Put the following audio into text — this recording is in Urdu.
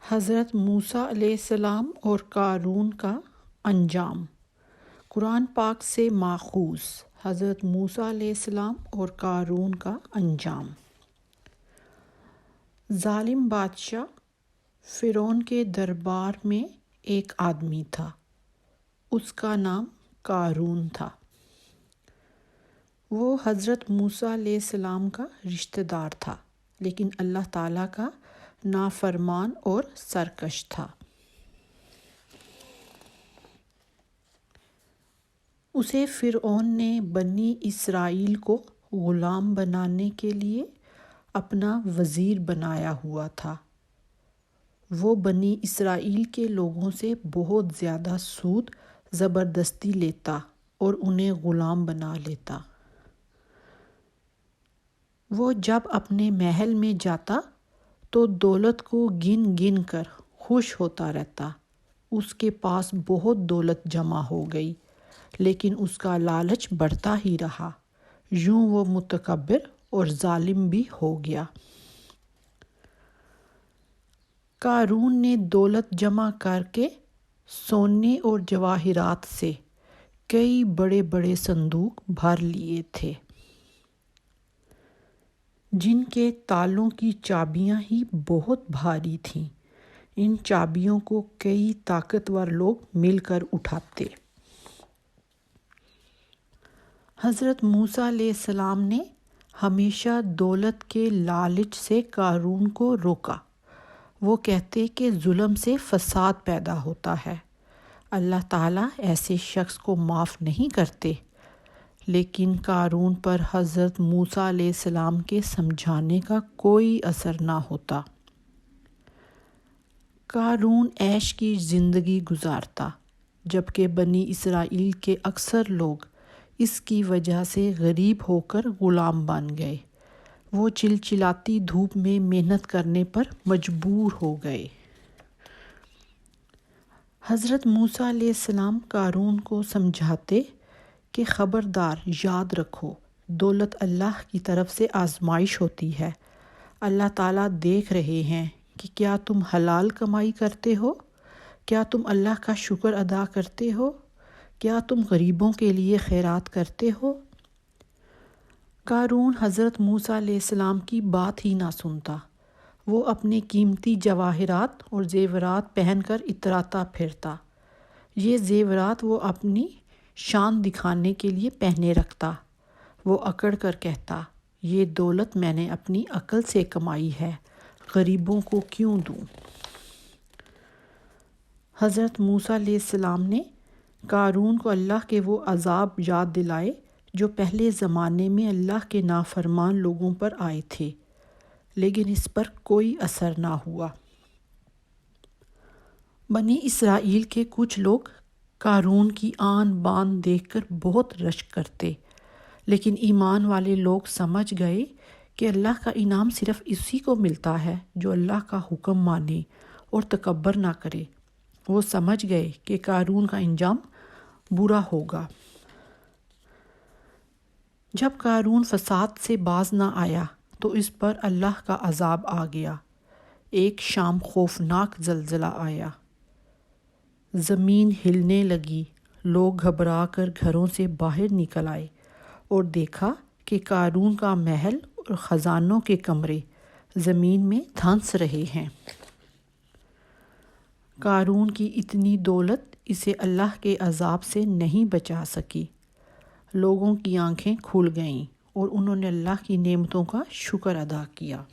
حضرت موسیٰ علیہ السلام اور قارون کا انجام۔ قرآن پاک سے ماخوذ حضرت موسیٰ علیہ السلام اور قارون کا انجام۔ ظالم بادشاہ فرعون کے دربار میں ایک آدمی تھا، اس کا نام قارون تھا۔ وہ حضرت موسیٰ علیہ السلام کا رشتہ دار تھا، لیکن اللہ تعالیٰ کا نافرمان اور سرکش تھا۔ اسے فرعون نے بنی اسرائیل کو غلام بنانے کے لیے اپنا وزیر بنایا ہوا تھا۔ وہ بنی اسرائیل کے لوگوں سے بہت زیادہ سود زبردستی لیتا اور انہیں غلام بنا لیتا۔ وہ جب اپنے محل میں جاتا تو دولت کو گن گن کر خوش ہوتا رہتا۔ اس کے پاس بہت دولت جمع ہو گئی، لیکن اس کا لالچ بڑھتا ہی رہا۔ یوں وہ متکبر اور ظالم بھی ہو گیا۔ قارون نے دولت جمع کر کے سونے اور جواہرات سے کئی بڑے بڑے صندوق بھر لیے تھے، جن کے تالوں کی چابیاں ہی بہت بھاری تھیں۔ ان چابیوں کو کئی طاقتور لوگ مل کر اٹھاتے۔ حضرت موسیٰ علیہ السلام نے ہمیشہ دولت کے لالچ سے قارون کو روکا۔ وہ کہتے کہ ظلم سے فساد پیدا ہوتا ہے، اللہ تعالیٰ ایسے شخص کو معاف نہیں کرتے۔ لیکن قارون پر حضرت موسیٰ علیہ السلام کے سمجھانے کا کوئی اثر نہ ہوتا۔ قارون عیش کی زندگی گزارتا، جبکہ بنی اسرائیل کے اکثر لوگ اس کی وجہ سے غریب ہو کر غلام بن گئے۔ وہ چلچلاتی دھوپ میں محنت کرنے پر مجبور ہو گئے۔ حضرت موسیٰ علیہ السلام قارون کو سمجھاتے کہ خبردار، یاد رکھو، دولت اللہ کی طرف سے آزمائش ہوتی ہے۔ اللہ تعالیٰ دیکھ رہے ہیں کہ کیا تم حلال کمائی کرتے ہو، کیا تم اللہ کا شکر ادا کرتے ہو، کیا تم غریبوں کے لیے خیرات کرتے ہو۔ قارون حضرت موسیٰ علیہ السلام کی بات ہی نہ سنتا۔ وہ اپنے قیمتی جواہرات اور زیورات پہن کر اتراتا پھرتا۔ یہ زیورات وہ اپنی شان دکھانے کے لیے پہنے رکھتا۔ وہ اکڑ کر کہتا، یہ دولت میں نے اپنی عقل سے کمائی ہے، غریبوں کو کیوں دوں۔ حضرت موسیٰ علیہ السلام نے قارون کو اللہ کے وہ عذاب یاد دلائے جو پہلے زمانے میں اللہ کے نافرمان لوگوں پر آئے تھے، لیکن اس پر کوئی اثر نہ ہوا۔ بنی اسرائیل کے کچھ لوگ قارون کی آن بان دیکھ کر بہت رشک کرتے، لیکن ایمان والے لوگ سمجھ گئے کہ اللہ کا انعام صرف اسی کو ملتا ہے جو اللہ کا حکم مانے اور تکبر نہ کرے۔ وہ سمجھ گئے کہ قارون کا انجام برا ہوگا۔ جب قارون فساد سے باز نہ آیا تو اس پر اللہ کا عذاب آ گیا۔ ایک شام خوفناک زلزلہ آیا، زمین ہلنے لگی۔ لوگ گھبرا کر گھروں سے باہر نکل آئے اور دیکھا کہ قارون کا محل اور خزانوں کے کمرے زمین میں دھنس رہے ہیں۔ قارون کی اتنی دولت اسے اللہ کے عذاب سے نہیں بچا سکی۔ لوگوں کی آنکھیں کھل گئیں اور انہوں نے اللہ کی نعمتوں کا شکر ادا کیا۔